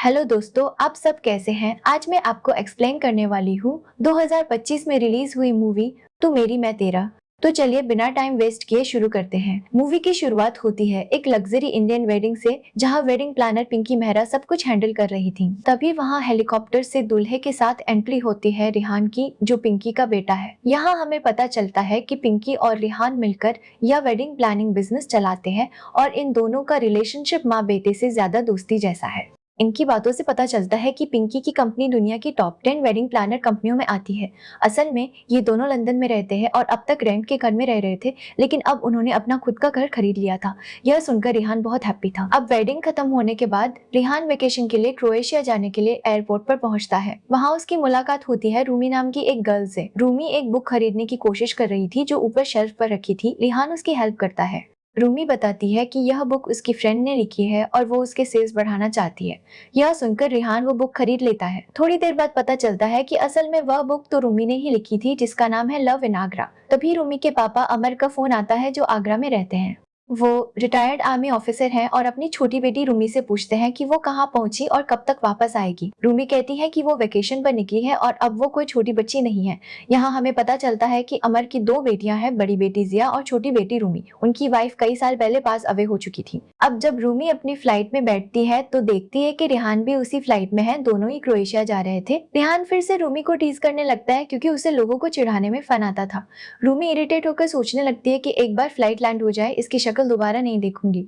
Hello दोस्तों, आप सब कैसे हैं? आज मैं आपको एक्सप्लेन करने वाली हूँ 2025 में रिलीज हुई मूवी तू मेरी मैं तेरा। तो चलिए बिना टाइम वेस्ट किए शुरू करते हैं। मूवी की शुरुआत होती है एक लग्जरी इंडियन वेडिंग से, जहाँ वेडिंग प्लानर पिंकी मेहरा सब कुछ हैंडल कर रही थी। तभी वहाँ हेलीकॉप्टर से दूल्हे के साथ एंट्री होती है रिहान की, जो पिंकी का बेटा है। यहाँ हमें पता चलता है कि पिंकी और रिहान मिलकर यह वेडिंग प्लानिंग बिजनेस चलाते हैं और इन दोनों का रिलेशनशिप माँ बेटे से ज्यादा दोस्ती जैसा है। इनकी बातों से पता चलता है कि पिंकी की कंपनी दुनिया की टॉप 10 वेडिंग प्लानर कंपनियों में आती है। असल में ये दोनों लंदन में रहते हैं और अब तक रेंट के घर में रह रहे थे, लेकिन अब उन्होंने अपना खुद का घर खरीद लिया था। यह सुनकर रिहान बहुत हैप्पी था। अब वेडिंग खत्म होने के बाद रिहान वेकेशन के लिए क्रोएशिया जाने के लिए एयरपोर्ट पर पहुंचता है। वहाँ उसकी मुलाकात होती है रूमी नाम की एक गर्ल से। रूमी एक बुक खरीदने की कोशिश कर रही थी जो ऊपर शेल्फ पर रखी थी। रिहान उसकी हेल्प करता है। रूमी बताती है कि यह बुक उसकी फ्रेंड ने लिखी है और वो उसके सेल्स बढ़ाना चाहती है। यह सुनकर रिहान वो बुक खरीद लेता है। थोड़ी देर बाद पता चलता है कि असल में वह बुक तो रूमी ने ही लिखी थी, जिसका नाम है लव इन आगरा। तभी रूमी के पापा अमर का फोन आता है, जो आगरा में रहते हैं। वो रिटायर्ड आर्मी ऑफिसर हैं और अपनी छोटी बेटी रूमी से पूछते हैं कि वो कहाँ पहुंची और कब तक वापस आएगी। रूमी कहती है कि वो वेकेशन पर निकली है और अब वो कोई छोटी बच्ची नहीं है। यहाँ हमें पता चलता है कि अमर की दो बेटियां हैं, बड़ी बेटी जिया और छोटी बेटी रूमी। उनकी वाइफ कई साल पहले पास अवे हो चुकी थी। अब जब रूमी अपनी फ्लाइट में बैठती है तो देखती है कि रिहान भी उसी फ्लाइट में है। दोनों ही क्रोएशिया जा रहे थे। रिहान फिर से रूमी को टीज करने लगता है क्योंकि उसे लोगों को चिढ़ाने में फन आता था। रूमी इरिटेट होकर सोचने लगती है कि एक बार फ्लाइट लैंड हो जाए, इसकी शक्ल दोबारा नहीं देखूंगी।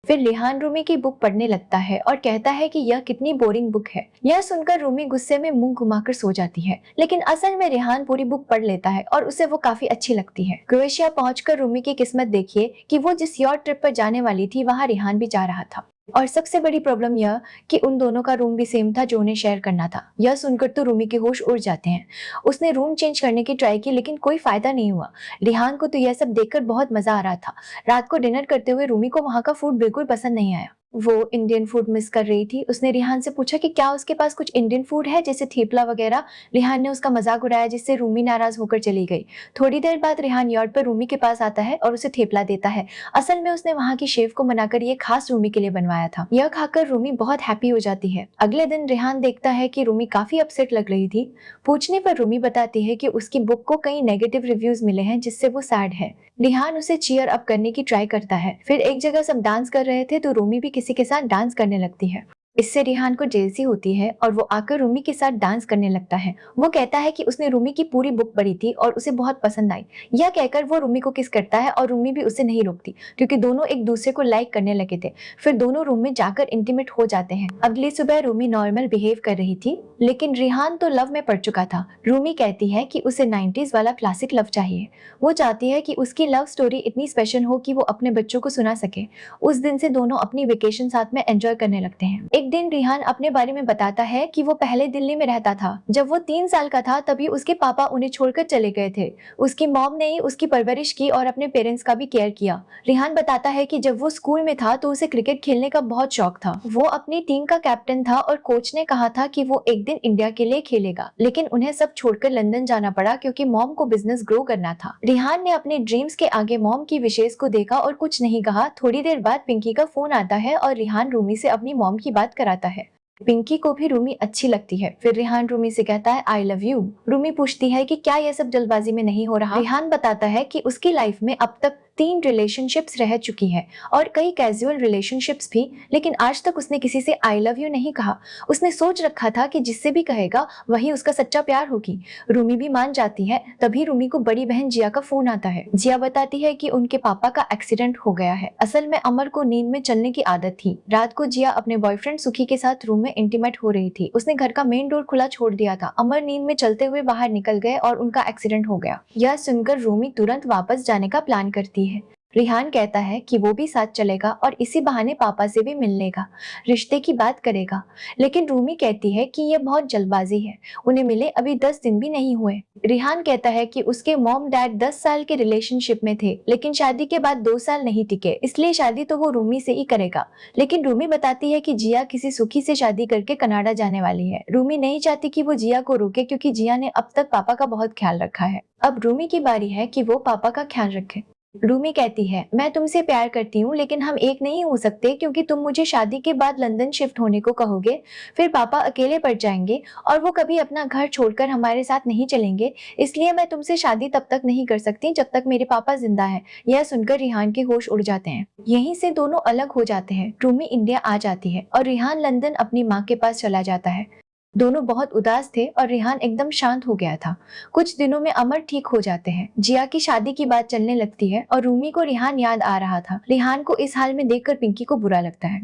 फिर रिहान रूमी की बुक पढ़ने लगता है और कहता है कि यह कितनी बोरिंग बुक है। यह सुनकर रूमी गुस्से में मुंह घुमाकर सो जाती है, लेकिन असल में रिहान पूरी बुक पढ़ लेता है और उसे वो काफी अच्छी लगती है। क्रोएशिया पहुंचकर रूमी की किस्मत देखिए कि वो जिस यॉट ट्रिप पर जाने वाली थी वहाँ रिहान भी जा रहा था। और सबसे बड़ी प्रॉब्लम यह कि उन दोनों का रूम भी सेम था जो उन्हें शेयर करना था। यह सुनकर तो रूमी के होश उड़ जाते हैं। उसने रूम चेंज करने की ट्राई की, लेकिन कोई फायदा नहीं हुआ। रिहान को तो यह सब देखकर बहुत मजा आ रहा था। रात को डिनर करते हुए रूमी को वहां का फूड बिल्कुल पसंद नहीं आया। वो इंडियन फूड मिस कर रही थी। उसने रिहान से पूछा कि क्या उसके पास कुछ इंडियन फूड है, जैसे थेपला वगैरह। रिहान ने उसका मजाक उड़ाया, जिससे रूमी नाराज होकर चली गई। थोड़ी देर बाद रिहान यॉट पर रूमी के पास आता है और उसे थेपला देता है। असल में उसने वहाँ की शेफ को मनाकर ये खास रूमी के लिए बनवाया था। यह खाकर रूमी बहुत हैप्पी हो जाती है। अगले दिन रिहान देखता है कि रूमी काफी अपसेट लग रही थी। पूछने पर रूमी बताती है कि उसकी बुक को कई नेगेटिव रिव्यूज मिले हैं, जिससे वो सैड है। रिहान उसे चीयर अप करने की ट्राई करता है। फिर एक जगह सब डांस कर रहे थे तो रूमी भी किसी के साथ डांस करने लगती है। इससे रिहान को जेलसी होती है और वो आकर रूमी के साथ डांस करने लगता है। वो कहता है कि उसने रूमी की पूरी बुक पढ़ी थी और उसे बहुत पसंद आई। यह कहकर वो रूमी को किस करता है और रूमी भी उसे नहीं रोकती, क्योंकि दोनों एक दूसरे को लाइक करने लगे थे। फिर दोनों रूम में जाकर इंटीमेट हो जाते हैं। अगली सुबह रूमी नॉर्मल बिहेव कर रही थी, लेकिन रिहान तो लव में पड़ चुका था। रूमी कहती है कि उसे 90s वाला क्लासिक लव चाहिए। वो चाहती है कि उसकी लव स्टोरी इतनी स्पेशल हो कि वो अपने बच्चों को सुना सके। उस दिन से दोनों अपनी वेकेशन साथ में एंजॉय करने लगते हैं। एक दिन रिहान अपने बारे में बताता है कि वो पहले दिल्ली में रहता था। जब वो 3 साल का था तभी उसके पापा उन्हें छोड़कर चले गए थे। उसकी मॉम ने ही उसकी परवरिश की और अपने पेरेंट्स का भी केयर किया। रिहान बताता है कि जब वो स्कूल में था तो उसे क्रिकेट खेलने का बहुत शौक था। वो अपनी टीम का कैप्टन था और कोच ने कहा था कि वो एक दिन इंडिया के लिए खेलेगा, लेकिन उन्हें सब छोड़कर लंदन जाना पड़ा क्योंकि मॉम को बिजनेस ग्रो करना था। रिहान ने अपने ड्रीम्स के आगे मॉम की विशेष को देखा और कुछ नहीं कहा। थोड़ी देर बाद पिंकी का फोन आता है और रिहान रूमी से अपनी मॉम की बात कराता है। पिंकी को भी रूमी अच्छी लगती है। फिर रिहान रूमी से कहता है आई लव यू। रूमी पूछती है कि क्या यह सब जल्दबाजी में नहीं हो रहा। रिहान बताता है कि उसकी लाइफ में अब तक 3 रिलेशनशिप्स रह चुकी है और कई कैजुअल रिलेशनशिप्स भी, लेकिन आज तक उसने किसी से आई लव यू नहीं कहा। उसने सोच रखा था कि जिससे भी कहेगा वही उसका सच्चा प्यार होगी। रूमी भी मान जाती है। तभी रूमी को बड़ी बहन जिया का फोन आता है। जिया बताती है कि उनके पापा का एक्सीडेंट हो गया है। असल में अमर को नींद में चलने की आदत थी। रात को जिया अपने बॉयफ्रेंड सुखी के साथ रूम में इंटीमेट हो रही थी। उसने घर का मेन डोर खुला छोड़ दिया था। अमर नींद में चलते हुए बाहर निकल गए और उनका एक्सीडेंट हो गया। यह सुनकर रूमी तुरंत वापस जाने का प्लान करती है। रिहान कहता है कि वो भी साथ चलेगा और इसी बहाने पापा से भी मिल लेगा, रिश्ते की बात करेगा। लेकिन रूमी कहती है कि ये बहुत जल्दबाजी है, उन्हें मिले अभी 10 दिन भी नहीं हुए। रिहान कहता है कि उसके मॉम डैड 10 साल के रिलेशनशिप में थे, लेकिन शादी के बाद 2 साल नहीं टिके, इसलिए शादी तो वो रूमी से ही करेगा। लेकिन रूमी बताती है कि जिया किसी सुखी से शादी करके कनाडा जाने वाली है। रूमी नहीं चाहती कि वो जिया को रोके, क्योंकि जिया ने अब तक पापा का बहुत ख्याल रखा है। अब रूमी की बारी है कि वो पापा का ख्याल रखे। रूमी कहती है, मैं तुमसे प्यार करती हूँ लेकिन हम एक नहीं हो सकते क्योंकि तुम मुझे शादी के बाद लंदन शिफ्ट होने को कहोगे, फिर पापा अकेले पड़ जाएंगे और वो कभी अपना घर छोड़कर हमारे साथ नहीं चलेंगे, इसलिए मैं तुमसे शादी तब तक नहीं कर सकती जब तक मेरे पापा जिंदा है। यह सुनकर रिहान के होश उड़ जाते हैं। यहीं से दोनों अलग हो जाते हैं। रूमी इंडिया आ जाती है और रिहान लंदन अपनी माँ के पास चला जाता है। दोनों बहुत उदास थे और रिहान एकदम शांत हो गया था। कुछ दिनों में अमर ठीक हो जाते हैं। जिया की शादी की बात चलने लगती है और रूमी को रिहान याद आ रहा था। रिहान को इस हाल में देखकर पिंकी को बुरा लगता है।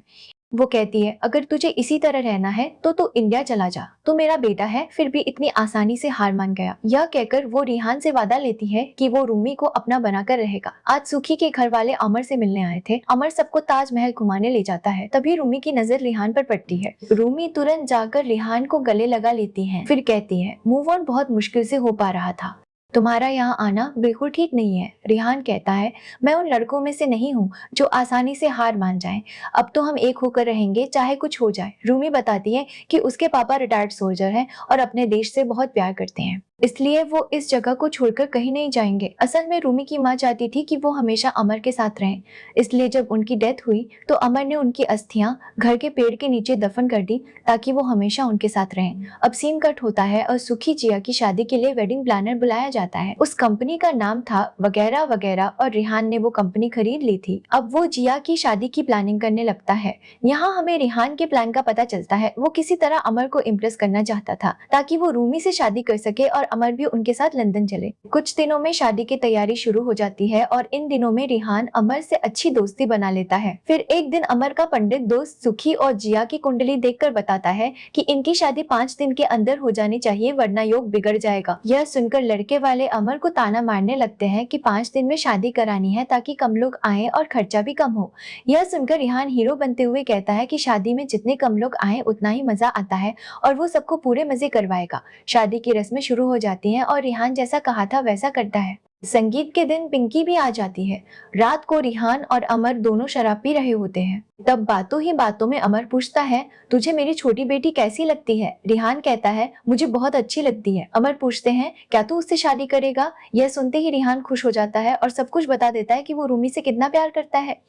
वो कहती है, अगर तुझे इसी तरह रहना है तो तू इंडिया चला जा। तू मेरा बेटा है, फिर भी इतनी आसानी से हार मान गया। यह कहकर वो रिहान से वादा लेती है कि वो रूमी को अपना बनाकर रहेगा। आज सुखी के घर वाले अमर से मिलने आए थे। अमर सबको ताजमहल घुमाने ले जाता है। तभी रूमी की नजर रिहान पर पड़ती है। रूमी तुरंत जाकर रिहान को गले लगा लेती है, फिर कहती है, मूव ऑन बहुत मुश्किल से हो पा रहा था। तुम्हारा यहाँ आना बिल्कुल ठीक नहीं है। रिहान कहता है, मैं उन लड़कों में से नहीं हूँ जो आसानी से हार मान जाएं। अब तो हम एक होकर रहेंगे चाहे कुछ हो जाए। रूमी बताती है कि उसके पापा रिटायर्ड सोल्जर हैं और अपने देश से बहुत प्यार करते हैं, इसलिए वो इस जगह को छोड़कर कहीं नहीं जाएंगे। असल में रूमी की माँ चाहती थी कि वो हमेशा अमर के साथ रहें, इसलिए जब उनकी डेथ हुई तो अमर ने उनकी अस्थियां घर के पेड़ के नीचे दफन कर दी ताकि वो हमेशा उनके साथ रहें। अब सीन कट होता है और सुखी जिया की शादी के लिए वेडिंग प्लानर बुलाया जाता है। उस कंपनी का नाम था वगैरह वगैरह और रिहान ने वो कंपनी खरीद ली थी। अब वो जिया की शादी की प्लानिंग करने लगता है। यहाँ हमें रिहान के प्लान का पता चलता है। वो किसी तरह अमर को इम्प्रेस करना चाहता था ताकि वो रूमी से शादी कर सके और अमर भी उनके साथ लंदन चले। कुछ दिनों में शादी की तैयारी शुरू हो जाती है और इन दिनों में रिहान अमर से अच्छी दोस्ती बना लेता है। फिर एक दिन अमर का पंडित दोस्त सुखी और जिया की कुंडली देखकर बताता है कि इनकी शादी 5 दिन के अंदर हो जानी चाहिए वरना योग बिगड़ जाएगा। यह सुनकर लड़के वाले अमर को ताना मारने लगते हैं कि 5 दिन में शादी करानी है ताकि कम लोग आए और खर्चा भी कम हो। यह सुनकर रिहान हीरो बनते हुए कहता है कि शादी में जितने कम लोग आए उतना ही मजा आता है और वो सबको पूरे मजे करवाएगा। शादी की रस्में शुरू हो जाती हैं और रिहान जैसा कहा था वैसा करता है। संगीत के दिन पिंकी भी आ जाती है। रात को रिहान और अमर दोनों शराब पी रहे होते हैं। तब बातों ही बातों में अमर पूछता है, तुझे मेरी छोटी बेटी कैसी लगती है? रिहान कहता है, मुझे बहुत अच्छी लगती है। अमर पूछते हैं, क्या तू उससे शादी करेगा? यह सुनते ही रिहान खुश हो जाता है और सब कुछ बता देता है कि वो रूमी से कितना प्यार करता है।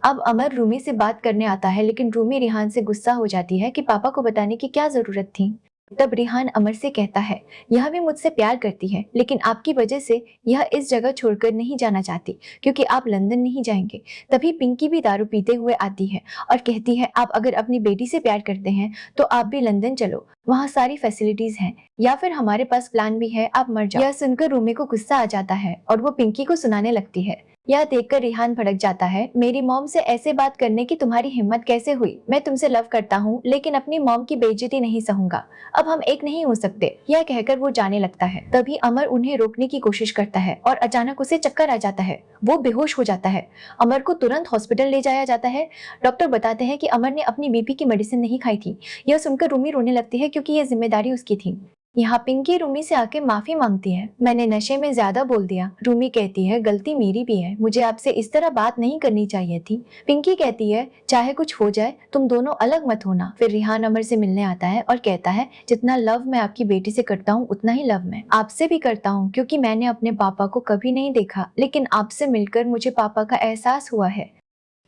अब अमर रूमी से बात करने आता है लेकिन रूमी रिहान से गुस्सा हो जाती है कि पापा को बताने की क्या जरूरत थी। तब रिहान अमर से कहता है, यह भी मुझसे प्यार करती है लेकिन आपकी वजह से यह इस जगह छोड़कर नहीं जाना चाहती क्योंकि आप लंदन नहीं जाएंगे। तभी पिंकी भी दारू पीते हुए आती है और कहती है, आप अगर अपनी बेटी से प्यार करते हैं तो आप भी लंदन चलो, वहाँ सारी फैसिलिटीज हैं, या फिर हमारे पास प्लान भी है, आप मर जाओ। यह सुनकर रूमी को गुस्सा आ जाता है और वो पिंकी को सुनाने लगती है। यह देखकर रिहान भड़क जाता है, मेरी मॉम से ऐसे बात करने की तुम्हारी हिम्मत कैसे हुई? मैं तुमसे लव करता हूँ लेकिन अपनी मॉम की बेइज्जती नहीं सहूंगा। अब हम एक नहीं हो सकते। यह कहकर वो जाने लगता है। तभी अमर उन्हें रोकने की कोशिश करता है और अचानक उसे चक्कर आ जाता है। वो बेहोश हो जाता है। अमर को तुरंत हॉस्पिटल ले जाया जाता है। डॉक्टर बताते हैं कि अमर ने अपनी बीपी की मेडिसिन नहीं खाई थी। यह सुनकर रूमी रोने लगती है क्योंकि यह जिम्मेदारी उसकी थी। यहाँ पिंकी रूमी से आके माफी मांगती है, मैंने नशे में ज्यादा बोल दिया। रूमी कहती है, गलती मेरी भी है, मुझे आपसे इस तरह बात नहीं करनी चाहिए थी। पिंकी कहती है, चाहे कुछ हो जाए तुम दोनों अलग मत होना। फिर रिहान अमर से मिलने आता है और कहता है, जितना लव मैं आपकी बेटी से करता हूँ उतना ही लव मैं आपसे भी करता हूँ क्योंकि मैंने अपने पापा को कभी नहीं देखा लेकिन आपसे मिलकर मुझे पापा का एहसास हुआ है।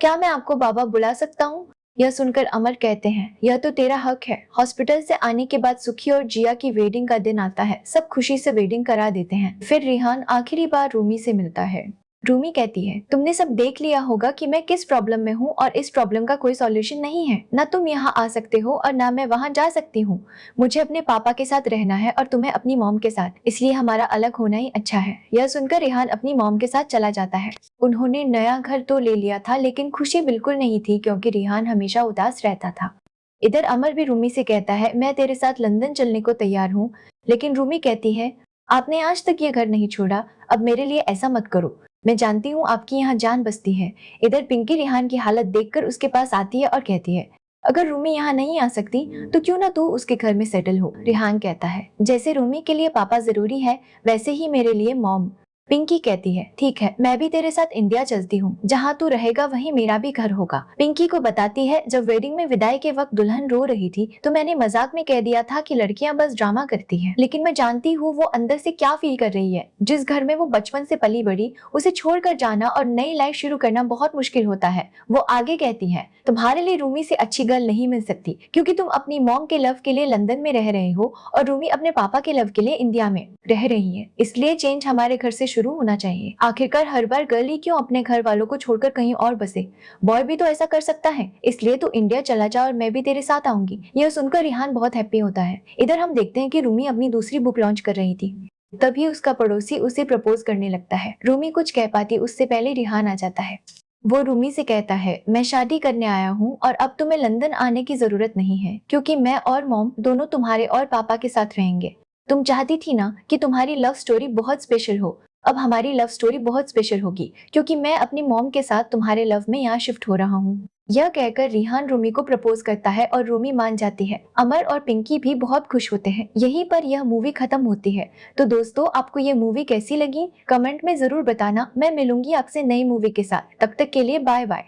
क्या मैं आपको बाबा बुला सकता हूँ? यह सुनकर अमर कहते हैं, यह तो तेरा हक है। हॉस्पिटल से आने के बाद सुखी और जिया की वेडिंग का दिन आता है। सब खुशी से वेडिंग करा देते हैं। फिर रिहान आखिरी बार रूमी से मिलता है। रूमी कहती है, तुमने सब देख लिया होगा कि मैं किस प्रॉब्लम में हूँ और इस प्रॉब्लम का कोई सॉल्यूशन नहीं है। ना तुम यहाँ आ सकते हो और ना मैं वहाँ जा सकती हूँ। मुझे अपने पापा के साथ रहना है और तुम्हें अपनी मॉम के साथ, इसलिए हमारा अलग होना ही अच्छा है। यह सुनकर रिहान अपनी मॉम के साथ चला जाता है। उन्होंने नया घर तो ले लिया था लेकिन खुशी बिल्कुल नहीं थी क्योंकि रिहान हमेशा उदास रहता था। इधर अमर भी रूमी से कहता है, मैं तेरे साथ लंदन चलने को तैयार हूँ। लेकिन रूमी कहती है, आपने आज तक ये घर नहीं छोड़ा, अब मेरे लिए ऐसा मत करो। मैं जानती हूँ आपकी यहाँ जान बसती है। इधर पिंकी रिहान की हालत देखकर उसके पास आती है और कहती है, अगर रूमी यहाँ नहीं आ सकती तो क्यों ना तू उसके घर में सेटल हो। रिहान कहता है, जैसे रूमी के लिए पापा जरूरी है वैसे ही मेरे लिए मॉम। पिंकी कहती है, ठीक है, मैं भी तेरे साथ इंडिया चलती हूँ, जहाँ तू रहेगा वहीं मेरा भी घर होगा। पिंकी को बताती है, जब वेडिंग में विदाई के वक्त दुल्हन रो रही थी तो मैंने मजाक में कह दिया था कि लड़कियां बस ड्रामा करती हैं, लेकिन मैं जानती हूँ वो अंदर से क्या फील कर रही है। जिस घर में वो बचपन से पली बड़ी, उसे छोड़कर जाना और नई लाइफ शुरू करना बहुत मुश्किल होता है। वो आगे कहती है, तुम्हारे लिए रूमी से अच्छी गर्ल नहीं मिल सकती, क्योंकि तुम अपनी मॉम के लव के लिए लंदन में रह रहे हो और रूमी अपने पापा के लव के लिए इंडिया में रह रही है। इसलिए चेंज हमारे घर से शुरू होना चाहिए। आखिरकार हर बार गर्ल ही क्यों अपने घर वालों को छोड़कर कहीं और बसे, बॉय भी तो ऐसा कर सकता है। इसलिए तू इंडिया चला जा और मैं भी तेरे साथ आऊंगी। यह सुनकर रिहान बहुत हैप्पी होता है। इधर हम देखते हैं कि रूमी अपनी दूसरी बुक लॉन्च कर रही थी, तभी उसका पड़ोसी उसे प्रपोज करने लगता है। रूमी कुछ कह पाती उससे पहले रिहान आ जाता है। वो रूमी से कहता है, मैं शादी करने आया हूँ और अब तुम्हें लंदन आने की जरूरत नहीं है, क्योंकि मैं और मॉम दोनों तुम्हारे और पापा के साथ रहेंगे। तुम चाहती थी ना कि तुम्हारी लव स्टोरी बहुत स्पेशल हो, अब हमारी लव स्टोरी बहुत स्पेशल होगी, क्योंकि मैं अपनी मॉम के साथ तुम्हारे लव में यहाँ शिफ्ट हो रहा हूँ। यह कहकर रिहान रूमी को प्रपोज करता है और रूमी मान जाती है। अमर और पिंकी भी बहुत खुश होते हैं। यहीं पर यह मूवी खत्म होती है। तो दोस्तों, आपको ये मूवी कैसी लगी कमेंट में जरूर बताना। मैं मिलूंगी आपसे नई मूवी के साथ। तब तक के लिए बाय बाय।